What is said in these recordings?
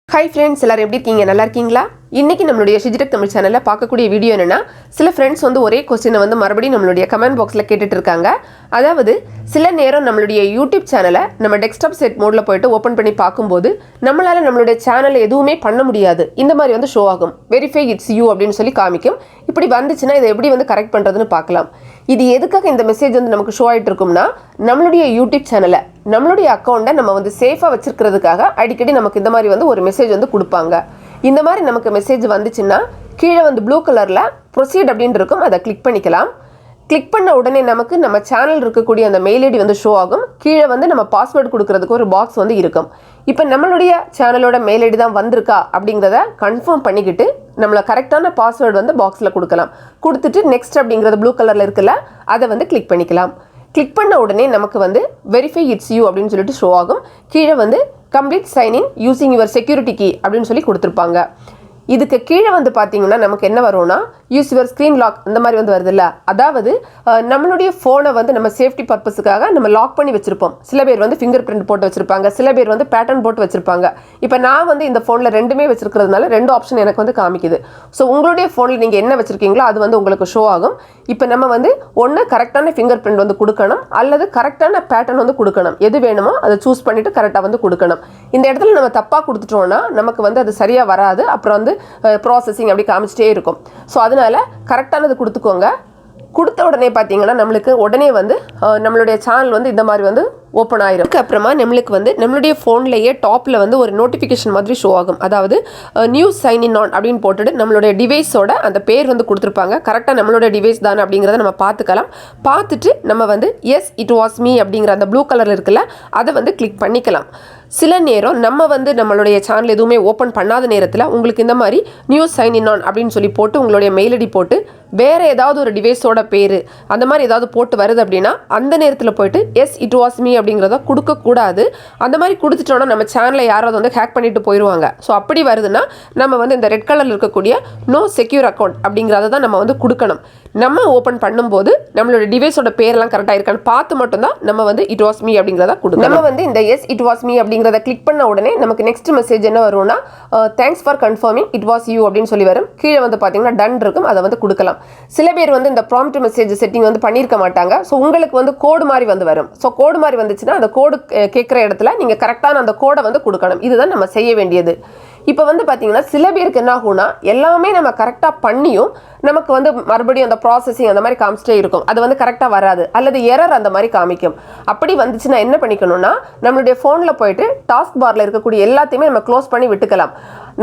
Hi friends, எல்லாரும் எப்படி இருக்கீங்க? நல்லா இருக்கீங்களா? இன்னைக்கு நம்மளுடைய Shiji Tech Tamil சேனல்ல பார்க்கக்கூடிய வீடியோ என்னன்னா, சில फ्रेंड्स வந்து ஒரே क्वेश्चन வந்து மறுபடியும் நம்மளுடைய கமெண்ட் பாக்ஸ்ல கேட்டுட்டு இருக்காங்க. அதாவது சில நேரம் நம்மளுடைய YouTube சேனலை நம்ம டெஸ்க்டாப் செட் மோட்ல போய்ட்டு ஓபன் பண்ணி பாக்கும்போது நம்மளால நம்மளுடைய சேனலை எதுவுமே பண்ண முடியாது. இந்த மாதிரி வந்து ஷோ ஆகும். வெரிஃபை இட்ஸ் யூ அப்படினு சொல்லி காமிக்கும். இப்படி வந்துச்சுனா இதை எப்படி வந்து கரெக்ட் பண்றதுன்னு பார்க்கலாம். இது எதுக்காக இந்த மெசேஜ் வந்து நமக்கு ஷோ ஆயிட்டு இருக்கும்னா, நம்மளுடைய YouTube சேனலை நம்மளுடைய அக்கவுண்ட்டை நம்ம வந்து சேஃபா வச்சிருக்கிறதுக்காக அடிக்கடி நமக்கு இந்த மாதிரி வந்து ஒரு மெசேஜ் வந்து கொடுப்பாங்க. இந்த மாதிரி நமக்கு மெசேஜ் வந்துச்சுன்னா கீழே வந்து ப்ளூ கலர்ல ப்ரொசீட் அப்படின்னு இருக்கும். அதை கிளிக் பண்ணிக்கலாம். கிளிக் பண்ண உடனே நமக்கு நம்ம சேனல் இருக்கக்கூடிய அந்த மெயில் ஐடி வந்து ஷோ ஆகும். கீழே வந்து நம்ம பாஸ்வேர்டு கொடுக்கறதுக்கு ஒரு பாக்ஸ் வந்து இருக்கும். இப்போ நம்மளுடைய சேனலோட மெயில் ஐடி தான் வந்திருக்கா அப்படிங்கிறத கன்ஃபார்ம் பண்ணிக்கிட்டு நம்மள கரெக்டான பாஸ்வேர்டு வந்து பாக்ஸில் கொடுக்கலாம். கொடுத்துட்டு நெக்ஸ்ட் அப்படிங்கிறது ப்ளூ கலரில் இருக்குல்ல, அதை வந்து கிளிக் பண்ணிக்கலாம். கிளிக் பண்ண உடனே நமக்கு வந்து வெரிஃபை இட்ஸ் யூ அப்படின்னு சொல்லிட்டு ஷோ ஆகும். கீழே வந்து complete sign in using your security key அப்படின்னு சொல்லி கொடுத்துருப்பாங்க. இதுக்கு கீழே வந்து பார்த்தீங்கன்னா நமக்கு என்ன வரும்னா, யூஸ் யுவர் ஸ்க்ரீன் லாக் இந்த மாதிரி வந்து வருதுல்ல, அதாவது நம்மளுடைய ஃபோனை வந்து நம்ம சேஃப்டி பர்பஸுக்காக நம்ம லாக் பண்ணி வச்சுருப்போம். சில பேர் வந்து ஃபிங்கர் பிரிண்ட் போட்டு வச்சுருப்பாங்க, சில பேர் வந்து பேட்டர்ன் போட்டு வச்சுருப்பாங்க. இப்போ நான் வந்து இந்த ஃபோனில் ரெண்டுமே வச்சுருக்கிறதுனால ரெண்டு ஆப்ஷன் எனக்கு வந்து காமிக்குது. ஸோ உங்களுடைய ஃபோனில் நீங்கள் என்ன வச்சுருக்கீங்களோ அது வந்து உங்களுக்கு ஷோ ஆகும். இப்போ நம்ம வந்து ஒன்று கரெக்டான ஃபிங்கர் பிரிண்ட் வந்து கொடுக்கணும், அல்லது கரெக்டான பேட்டர்ன் வந்து கொடுக்கணும். எது வேணுமோ அதை சூஸ் பண்ணிவிட்டு கரெக்டாக வந்து கொடுக்கணும். இந்த இடத்துல நம்ம தப்பாக கொடுத்துட்டோம்னா நமக்கு வந்து அது சரியாக வராது. அப்புறம் வந்து ப்ராசஸிங் அப்படி காமிச்சிட்டே இருக்கும். ஸோ அதனால கரெக்டானது கொடுத்துக்கோங்க. கொடுத்த உடனே பார்த்தீங்கன்னா நம்மளுக்கு உடனே வந்து நம்மளுடைய சேனல் வந்து இந்த மாதிரி வந்து ஓப்பன் ஆயிரும். அப்புறமா நம்மளுக்கு வந்து நம்மளுடைய ஃபோன்லேயே டாப்பில் வந்து ஒரு நோட்டிஃபிகேஷன் மாதிரி ஷோ ஆகும். அதாவது நியூ சைன் இன் ஆன் அப்படின்னு போட்டுட்டு நம்மளுடைய டிவைஸோட அந்த பேர் வந்து கொடுத்துருப்பாங்க. கரெக்டாக நம்மளோட டிவைஸ் தானே அப்படிங்கிறத நம்ம பார்த்துக்கலாம். பார்த்துட்டு நம்ம வந்து எஸ் இட் வாஸ் மீ அப்படிங்கிற அந்த ப்ளூ கலர் இருக்குல்ல, அதை வந்து கிளிக் பண்ணிக்கலாம். சில நேரம் நம்ம வந்து நம்மளுடைய சேனல் எதுவுமே ஓப்பன் பண்ணாத நேரத்தில் உங்களுக்கு இந்த மாதிரி நியூ சைன் இன் ஆன் அப்படின்னு சொல்லி போட்டு உங்களுடைய மெயில் ஐடி போட்டு வேறு ஏதாவது ஒரு டிவைஸோட பேர் அந்த மாதிரி ஏதாவது போட்டு வருது அப்படின்னா அந்த நேரத்தில் போய்ட்டு எஸ் இட் வாஸ் மீ அப்படிங்கிறத கொடுக்கக்கூடாது. அந்த மாதிரி கொடுத்துட்டோன்னா நம்ம சேனலை யாராவது வந்து ஹேக் பண்ணிட்டு போயிடுவாங்க. ஸோ அப்படி வருதுன்னா நம்ம வந்து இந்த ரெட் கலரில் இருக்கக்கூடிய நோ செக்யூர் அக்கௌண்ட் அப்படிங்கிறத தான் நம்ம வந்து கொடுக்கணும். நம்ம ஓப்பன் பண்ணும்போது நம்மளோட டிவைஸோட பேரெல்லாம் கரெக்டாக இருக்கான்னு பார்த்து மட்டும்தான் நம்ம வந்து இட் வாஸ் மீ அப்படிங்கிறத கொடுக்கணும். நம்ம வந்து இந்த எஸ் இட் வாஸ் மீ அப்படிங்கிறத கிளிக் பண்ண உடனே நமக்கு நெக்ஸ்ட் மெசேஜ் என்ன வரும்னா, thanks for confirming it was you அப்படின்னு சொல்லி வரும். கீழே வந்து பார்த்தீங்கன்னா டன் இருக்கும், அதை வந்து கொடுக்கலாம். சில பேர் வந்து இந்த ப்ராம்ப்ட் மெசேஜ் செட்டிங் வந்து பண்ணியிருக்க மாட்டாங்க. ஸோ உங்களுக்கு வந்து கோடு மாதிரி வந்து வரும். ஸோ கோடு மாதிரி வந்துச்சுன்னா அந்த கோடு கேட்குற இடத்துல நீங்கள் கரெக்டான அந்த கோடை வந்து கொடுக்கணும். இதுதான் நம்ம செய்ய வேண்டியது. இப்போ வந்து பார்த்தீங்கன்னா சில பேருக்கு என்ன ஆகும்னா, எல்லாமே நம்ம கரெக்டாக பண்ணியும் நமக்கு வந்து மறுபடியும் அந்த ப்ராசஸிங் அந்த மாதிரி காமிச்சிட்டே இருக்கும். அது வந்து கரெக்டாக வராது, அல்லது எரர் அந்த மாதிரி காமிக்கும். அப்படி வந்துச்சுன்னா என்ன பண்ணிக்கணும்னா, நம்மளுடைய ஃபோனில் போயிட்டு டாஸ்க் பாரில் இருக்கக்கூடிய எல்லாத்தையுமே நம்ம க்ளோஸ் பண்ணி விட்டுக்கலாம்.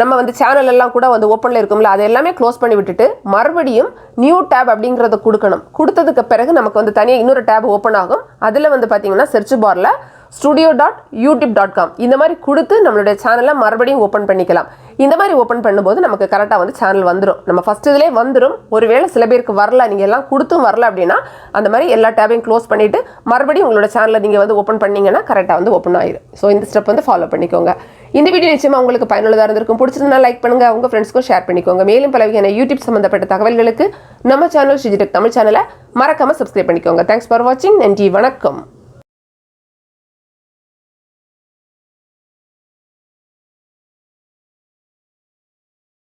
நம்ம வந்து சேனல் எல்லாம் கூட வந்து ஓப்பனில் இருக்கும்ல, அதை எல்லாமே க்ளோஸ் பண்ணி விட்டுட்டு மறுபடியும் நியூ டேப் அப்படிங்கிறத கொடுக்கணும். கொடுத்ததுக்கு பிறகு நமக்கு வந்து தனியாக இன்னொரு டேப் ஓப்பன் ஆகும். அதில் வந்து பார்த்தீங்கன்னா சர்ச் பாரில் studio.youtube.com இந்த மாதிரி கொடுத்து நம்மளுடைய சேனலை மறுபடியும் ஓப்பன் பண்ணிக்கலாம். இந்த மாதிரி ஓப்பன் பண்ணும்போது நமக்கு கரெக்டாக வந்து சேனல் வந்துடும். நம்ம ஃபஸ்ட் இதிலே வந்துடும். ஒருவேளை சில பேருக்கு வரல, நீங்கள் எல்லாம் கொடுத்தும் வரல அப்படின்னா அந்த மாதிரி எல்லா டேபையும் க்ளோஸ் பண்ணிவிட்டு மறுபடியும் உங்களோட சேனலை நீங்கள் வந்து ஓப்பன் பண்ணிங்கன்னா கரெக்டாக வந்து ஓப்பன் ஆயிடும். ஸோ இந்த ஸ்டெப் வந்து ஃபாலோ பண்ணிக்கோங்க. இந்த வீடியோ நிச்சயமாக உங்களுக்கு பயனுள்ளதாக இருந்திருக்கும். பிடிச்சிருந்தா லைக் பண்ணுங்கள், உங்கள் ஃப்ரெண்ட்ஸ்க்கும் ஷேர் பண்ணிக்கோங்க. மேலும் பல வகையான யூடியூப் சம்மந்தப்பட்ட தகவல்களுக்கு நம்ம சேனல் Shiji Tech Tamil சேனலை மறக்காமல் சப்ஸ்கிரைப் பண்ணிக்கோங்க. தேங்க்ஸ் ஃபார் வாட்சிங். நன்றி, வணக்கம்.